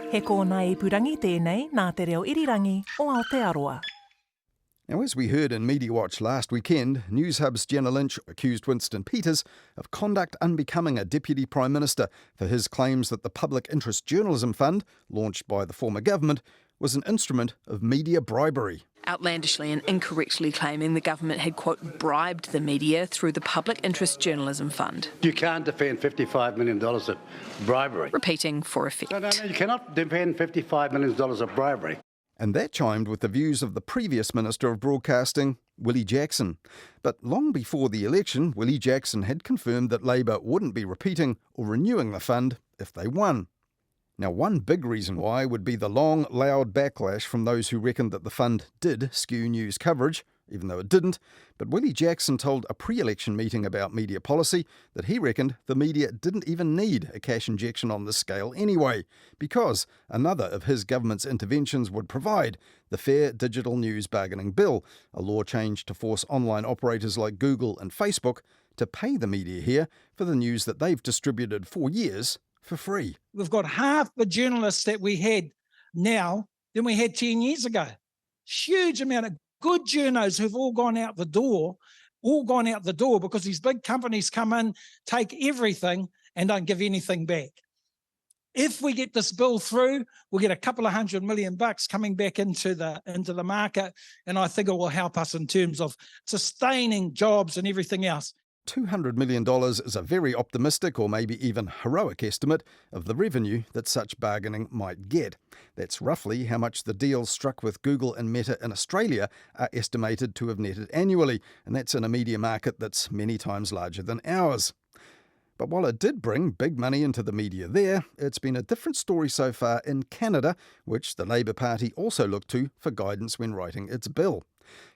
He kōna ipurangi tēnei nā te reo irirangi o Aotearoa. Now, as we heard in Mediawatch last weekend, Newshub's Jenna Lynch accused Winston Peters of conduct unbecoming a Deputy Prime Minister for his claims that the Public Interest Journalism Fund, launched by the former government, was an instrument of media bribery. Outlandishly and incorrectly claiming the government had, quote, bribed the media through the Public Interest Journalism Fund. You can't defend $55 million of bribery. Repeating for effect. No, you cannot defend $55 million of bribery. And that chimed with the views of the previous Minister of Broadcasting, Willie Jackson. But long before the election, Willie Jackson had confirmed that Labour wouldn't be repeating or renewing the fund if they won. Now, one big reason why would be the long, loud backlash from those who reckoned that the fund did skew news coverage, even though it didn't. But Willie Jackson told a pre-election meeting about media policy that he reckoned the media didn't even need a cash injection on this scale anyway, because another of his government's interventions would provide the Fair Digital News Bargaining Bill, a law change to force online operators like Google and Facebook to pay the media here for the news that they've distributed for years for free. We've got half the journalists that we had now than we had 10 years ago. Huge amount of good journos who've all gone out the door because these big companies come in, take everything and don't give anything back. If we get this bill through, we'll get a couple of $100 million coming back into the market, and I think it will help us in terms of sustaining jobs and everything else. $200 million is a very optimistic or maybe even heroic estimate of the revenue that such bargaining might get. That's roughly how much the deals struck with Google and Meta in Australia are estimated to have netted annually, and that's in a media market that's many times larger than ours. But while it did bring big money into the media there, it's been a different story so far in Canada, which the Labour Party also looked to for guidance when writing its bill.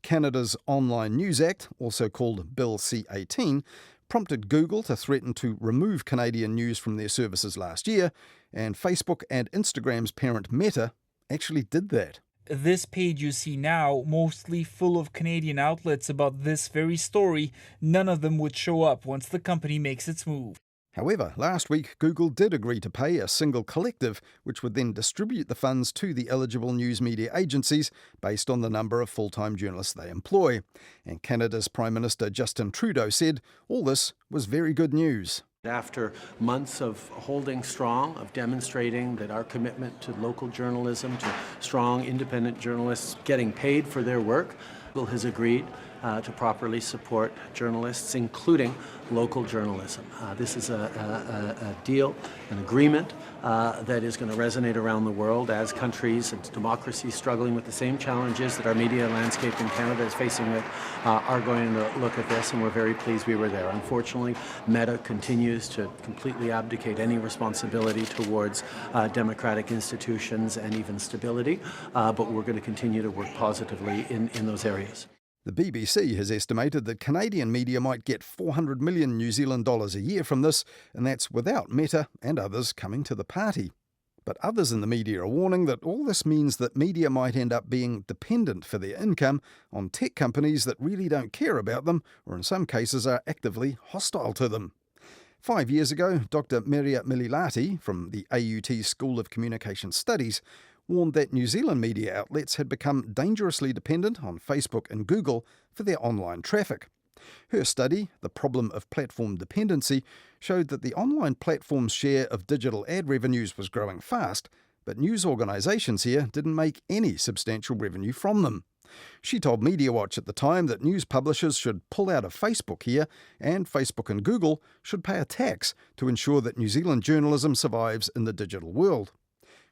Canada's Online News Act, also called Bill C-18, prompted Google to threaten to remove Canadian news from their services last year, and Facebook and Instagram's parent Meta actually did that. This page you see now, mostly full of Canadian outlets about this very story, none of them would show up once the company makes its move. However, last week Google did agree to pay a single collective, which would then distribute the funds to the eligible news media agencies based on the number of full-time journalists they employ. And Canada's Prime Minister Justin Trudeau said all this was very good news. After months of holding strong, of demonstrating that our commitment to local journalism, to strong independent journalists getting paid for their work, Google has agreed to properly support journalists, including local journalism. This is a deal, an agreement that is going to resonate around the world as countries and democracies struggling with the same challenges that our media landscape in Canada is facing with are going to look at this, and we're very pleased we were there. Unfortunately, Meta continues to completely abdicate any responsibility towards democratic institutions and even stability, but we're going to continue to work positively in those areas. The BBC has estimated that Canadian media might get $400 million New Zealand dollars a year from this, and that's without Meta and others coming to the party. But others in the media are warning that all this means that media might end up being dependent for their income on tech companies that really don't care about them, or in some cases are actively hostile to them. 5 years ago, Dr Merja Myllylahti from the AUT School of Communication Studies warned that New Zealand media outlets had become dangerously dependent on Facebook and Google for their online traffic. Her study, The Problem of Platform Dependency, showed that the online platform's share of digital ad revenues was growing fast, but news organisations here didn't make any substantial revenue from them. She told Mediawatch at the time that news publishers should pull out of Facebook here, and Facebook and Google should pay a tax to ensure that New Zealand journalism survives in the digital world.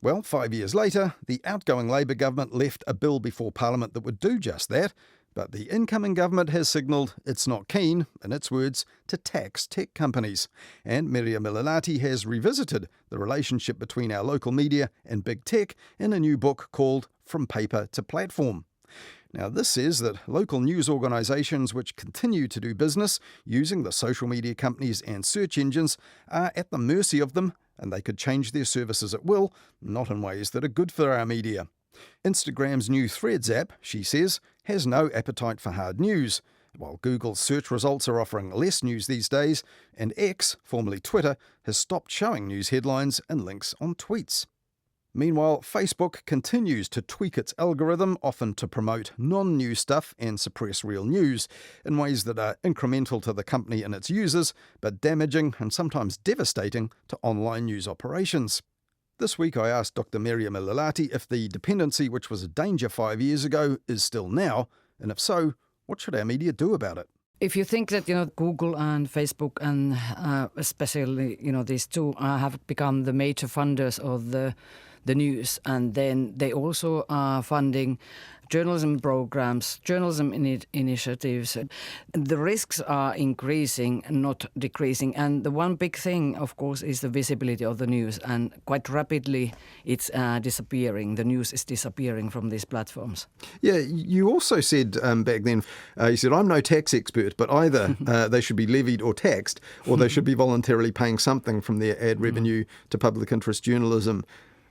Well, 5 years later, the outgoing Labour government left a bill before Parliament that would do just that, but the incoming government has signalled it's not keen, in its words, to tax tech companies. And Merja Myllylahti has revisited the relationship between our local media and big tech in a new book called From Paper to Platform. Now, this says that local news organisations which continue to do business using the social media companies and search engines are at the mercy of them, and they could change their services at will, not in ways that are good for our media. Instagram's new Threads app, she says, has no appetite for hard news, while Google's search results are offering less news these days, and X, formerly Twitter, has stopped showing news headlines and links on tweets. Meanwhile, Facebook continues to tweak its algorithm, often to promote non-news stuff and suppress real news, in ways that are incremental to the company and its users, but damaging and sometimes devastating to online news operations. This week I asked Dr Merja Myllylahti if the dependency, which was a danger 5 years ago, is still now, and if so, what should our media do about it? If you think that Google and Facebook and especially these two have become the major funders of the news, and then they also are funding journalism programs, journalism initiatives, the risks are increasing, not decreasing. And the one big thing, of course, is the visibility of the news. And quite rapidly, it's disappearing. The news is disappearing from these platforms. Yeah, you also said back then, you said, I'm no tax expert, but either they should be levied or taxed, or they should be voluntarily paying something from their ad revenue to public interest journalism.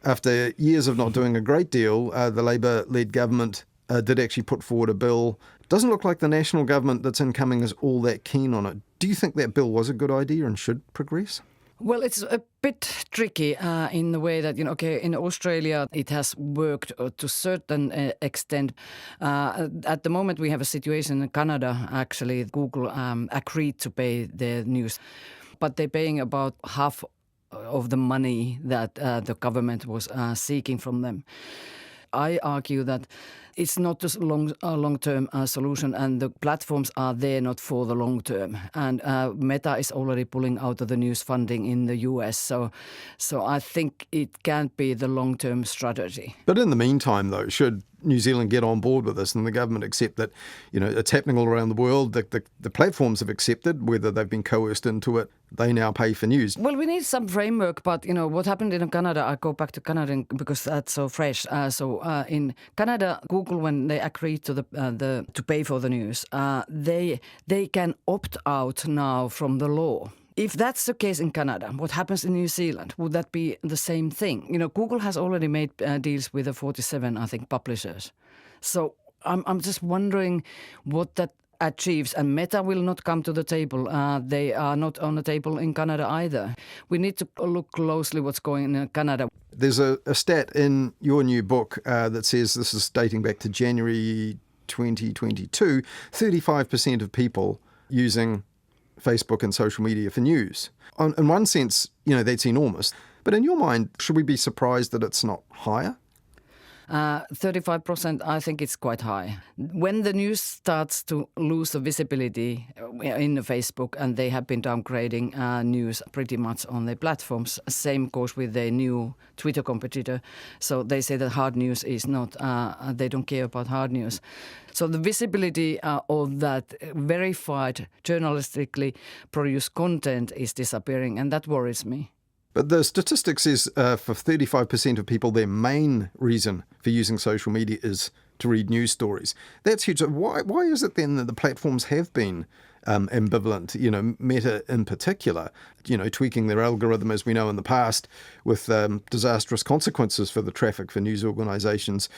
After years of not doing a great deal, the Labour-led government did actually put forward a bill. Doesn't look like the national government that's incoming is all that keen on it. Do you think that bill was a good idea and should progress? Well, it's a bit tricky in the way that, in Australia it has worked to a certain extent. At the moment we have a situation in Canada, actually, Google agreed to pay their news, but they're paying about half of the money that the government was seeking from them. I argue that it's not a long-term solution, and the platforms are there not for the long term. And Meta is already pulling out of the news funding in the US, so I think it can't be the long-term strategy. But in the meantime, though, should New Zealand get on board with this and the government accept that, it's happening all around the world, the platforms have accepted, whether they've been coerced into it, they now pay for news. Well, we need some framework, but, what happened in Canada, I go back to Canada because that's so fresh. In Canada, Google, when they agreed to to pay for the news, they can opt out now from the law. If that's the case in Canada, what happens in New Zealand? Would that be the same thing? Google has already made deals with the 47, I think, publishers. So I'm just wondering what that achieves. And Meta will not come to the table. They are not on the table in Canada either. We need to look closely what's going on in Canada. There's a stat in your new book that says, this is dating back to January 2022, 35% of people using Facebook and social media for news. In one sense, that's enormous. But in your mind, should we be surprised that it's not higher? 35%, I think it's quite high. When the news starts to lose the visibility in Facebook, and they have been downgrading news pretty much on their platforms, same goes with their new Twitter competitor. So they say that hard news is not, they don't care about hard news. So the visibility of that verified, journalistically produced content is disappearing, and that worries me. But the statistics says for 35% of people, their main reason for using social media is to read news stories. That's huge. Why is it then that the platforms have been ambivalent, Meta in particular, tweaking their algorithm, as we know in the past, with disastrous consequences for the traffic for news organisations?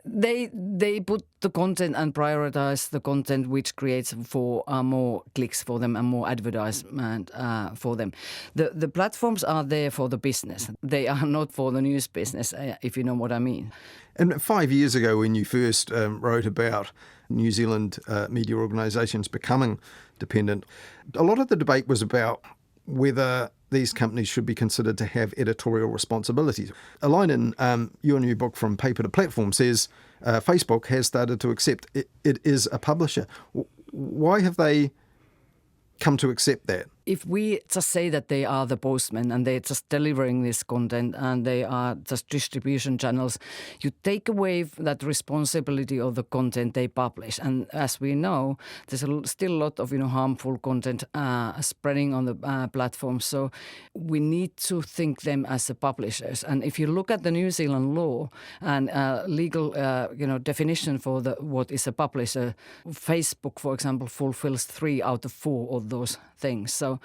They put the content and prioritize the content which creates for more clicks for them and more advertisement for them. The platforms are there for the business. They are not for the news business, if you know what I mean. And 5 years ago, when you first wrote about New Zealand media organisations becoming dependent, a lot of the debate was about whether these companies should be considered to have editorial responsibilities. A line in your new book, From Paper to Platform, says Facebook has started to accept it is a publisher. Why have they come to accept that? If we just say that they are the postmen and they're just delivering this content and they are just distribution channels, you take away that responsibility of the content they publish. And as we know, there's still a lot of harmful content spreading on the platform. So we need to think them as the publishers. And if you look at the New Zealand law and legal definition for what is a publisher, Facebook, for example, fulfills 3 out of 4 of those things. So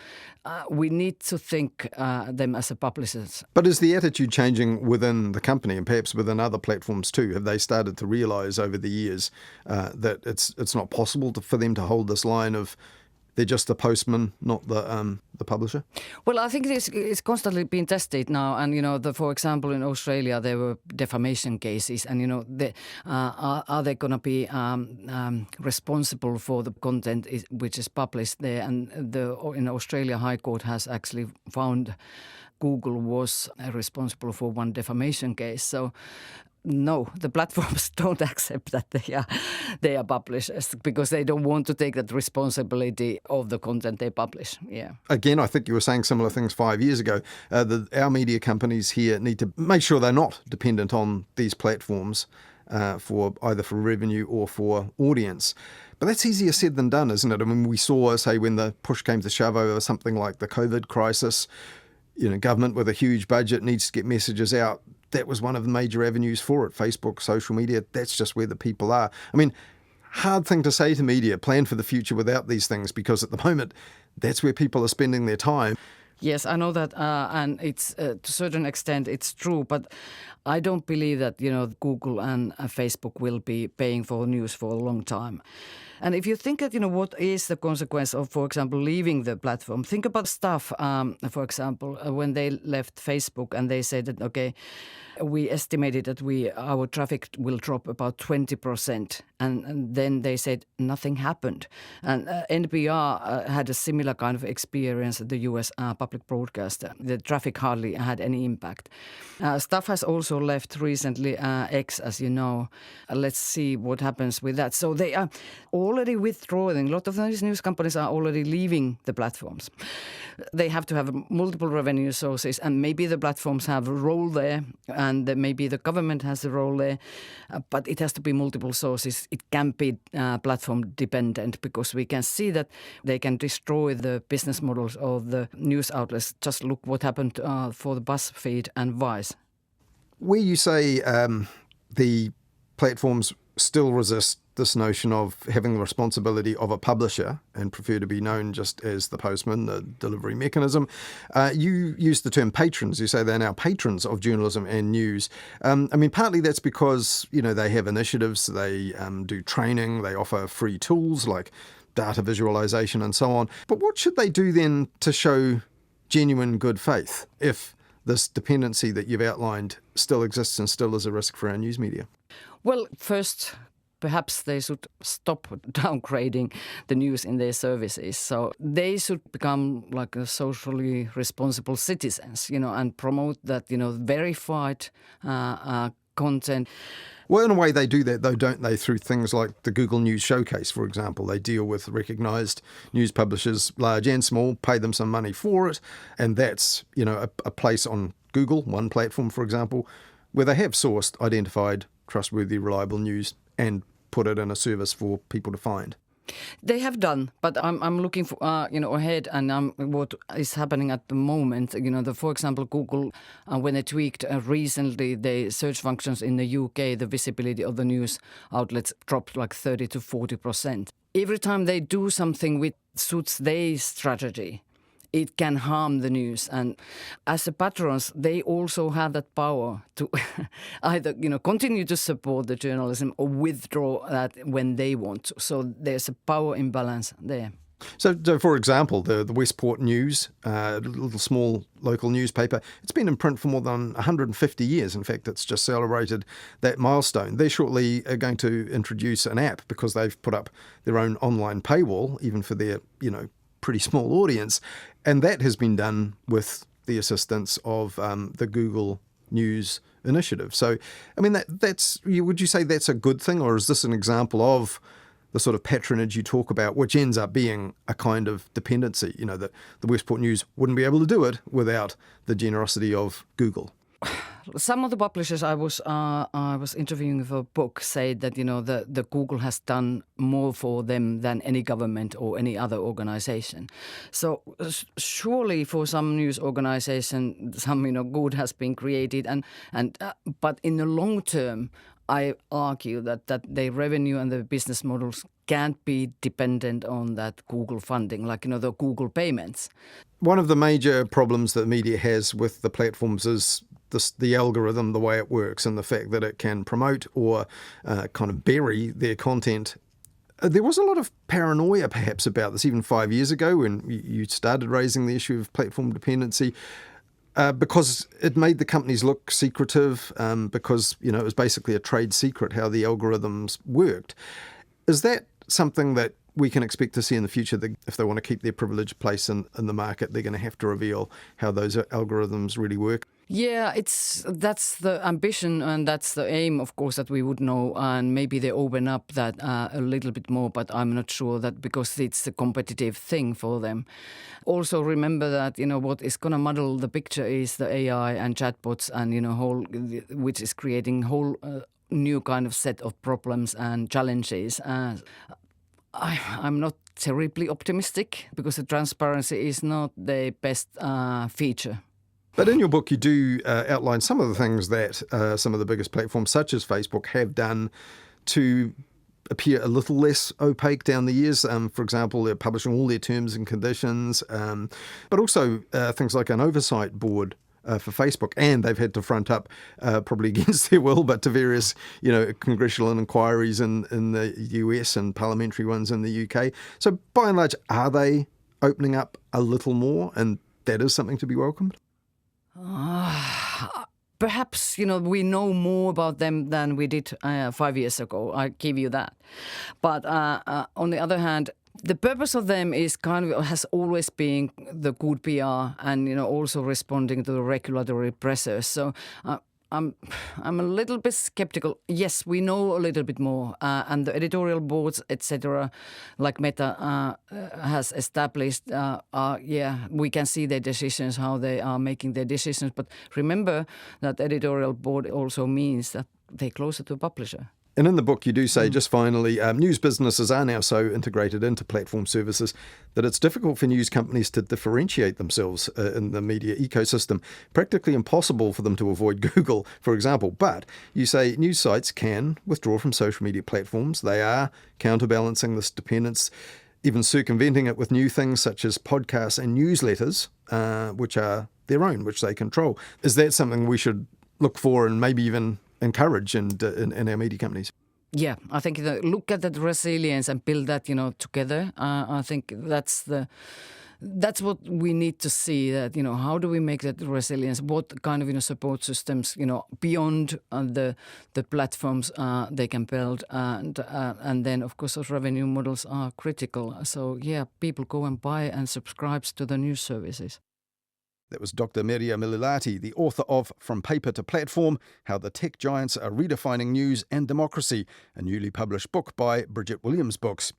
we need to think them as a publishers. But is the attitude changing within the company and perhaps within other platforms too? Have they started to realise over the years that it's not possible for them to hold this line of they're just the postman, not the publisher? Well, I think it's constantly being tested now. And, for example, in Australia, there were defamation cases. And, are they going to be responsible for the content which is published there? And in Australia, High Court has actually found Google was responsible for one defamation case. So no, the platforms don't accept that they are publishers because they don't want to take that responsibility of the content they publish. Yeah. Again, I think you were saying similar things 5 years ago. Our media companies here need to make sure they're not dependent on these platforms for either for revenue or for audience. But that's easier said than done, isn't it? I mean, we saw, say, when the push came to shove over something like the COVID crisis, government with a huge budget needs to get messages out. That was one of the major avenues for it. Facebook, social media, that's just where the people are. I mean, hard thing to say to media, plan for the future without these things, because at the moment, that's where people are spending their time. Yes, I know that, and it's to a certain extent it's true, but I don't believe that Google and Facebook will be paying for news for a long time. And if you think that what is the consequence of, for example, leaving the platform, think about stuff. For example, when they left Facebook and they said that we estimated that our traffic will drop about 20%, and then they said nothing happened. And NPR had a similar kind of experience at the U.S. public broadcaster. The traffic hardly had any impact. Stuff has also left recently, X, as you know. Let's see what happens with that. So they are already withdrawing. A lot of these news companies are already leaving the platforms. They have to have multiple revenue sources, and maybe the platforms have a role there, and maybe the government has a role there, but it has to be multiple sources. It can't be platform dependent, because we can see that they can destroy the business models of the news outlets. Just look what happened for the BuzzFeed and Vice. Where you say the platforms still resist this notion of having the responsibility of a publisher and prefer to be known just as the postman, the delivery mechanism. You use the term patrons. You say they're now patrons of journalism and news. I mean, partly that's because, they have initiatives, they do training, they offer free tools like data visualization and so on. But what should they do then to show genuine good faith if this dependency that you've outlined still exists and still is a risk for our news media? Well, first, perhaps they should stop downgrading the news in their services. So they should become like a socially responsible citizens, and promote that, verified content. Well, in a way they do that, though, don't they, through things like the Google News Showcase, for example. They deal with recognised news publishers, large and small, pay them some money for it. And that's, a place on Google, one platform, for example, where they have sourced, identified, trustworthy, reliable news and put it in a service for people to find. They have done, but I'm looking for ahead, and what is happening at the moment. For example, Google, when they tweaked recently the search functions in the UK, the visibility of the news outlets dropped like 30 to 40%. Every time they do something which suits their strategy, it can harm the news. And as the patrons, they also have that power to either, continue to support the journalism or withdraw that when they want to. So there's a power imbalance there. So for example, the Westport News, a little small local newspaper, it's been in print for more than 150 years. In fact, it's just celebrated that milestone. They shortly are going to introduce an app because they've put up their own online paywall, even for their, pretty small audience. And that has been done with the assistance of the Google News initiative. So, I mean, would you say that's a good thing, or is this an example of the sort of patronage you talk about, which ends up being a kind of dependency, that the Westport News wouldn't be able to do it without the generosity of Google? Some of the publishers I was interviewing for a book said that the Google has done more for them than any government or any other organization. So surely for some news organization, some good has been created, but in the long term, I argue that their revenue and the business models can't be dependent on that Google funding, like the Google payments. One of the major problems that media has with the platforms is the algorithm, the way it works, and the fact that it can promote or kind of bury their content There was a lot of paranoia perhaps about this even 5 years ago when you started raising the issue of platform dependency. Because it made the companies look secretive, because it was basically a trade secret how the algorithms worked. Is that something that we can expect to see in the future? That if they want to keep their privileged place in the market, they're going to have to reveal how those algorithms really work? Yeah, that's the ambition and that's the aim, of course, that we would know, and maybe they open up that a little bit more, but I'm not sure that because it's a competitive thing for them. Also remember that, what is going to muddle the picture is the AI and chatbots and, which is creating whole new kind of set of problems and challenges. I'm not terribly optimistic because the transparency is not the best feature. But in your book, you do outline some of the things that some of the biggest platforms, such as Facebook, have done to appear a little less opaque down the years. For example, they're publishing all their terms and conditions, but also things like an oversight board for Facebook, and they've had to front up, probably against their will, but to various, congressional inquiries in the US and parliamentary ones in the UK. So by and large, are they opening up a little more? And that is something to be welcomed? Perhaps, we know more about them than we did 5 years ago. I give you that. But on the other hand, the purpose of them is has always been the good PR and, also responding to the regulatory pressures. So I'm a little bit skeptical. Yes, we know a little bit more, and the editorial boards, etc., like Meta has established. We can see their decisions, how they are making their decisions. But remember that editorial board also means that they're closer to a publisher. And in the book, you do say, just finally, news businesses are now so integrated into platform services that it's difficult for news companies to differentiate themselves in the media ecosystem. Practically impossible for them to avoid Google, for example. But you say news sites can withdraw from social media platforms. They are counterbalancing this dependence, even circumventing it with new things such as podcasts and newsletters, which are their own, which they control. Is that something we should look for and maybe even encourage in our media companies? Yeah, I think look at that resilience and build that, together. I think that's what we need to see. That how do we make that resilience? What kind of support systems beyond the platforms they can build, and then of course those revenue models are critical. So yeah, people go and buy and subscribe to the news services. That was Dr Merja Myllylahti, the author of From Paper to Platform, How the Tech Giants Are Redefining News and Democracy, a newly published book by Bridget Williams Books.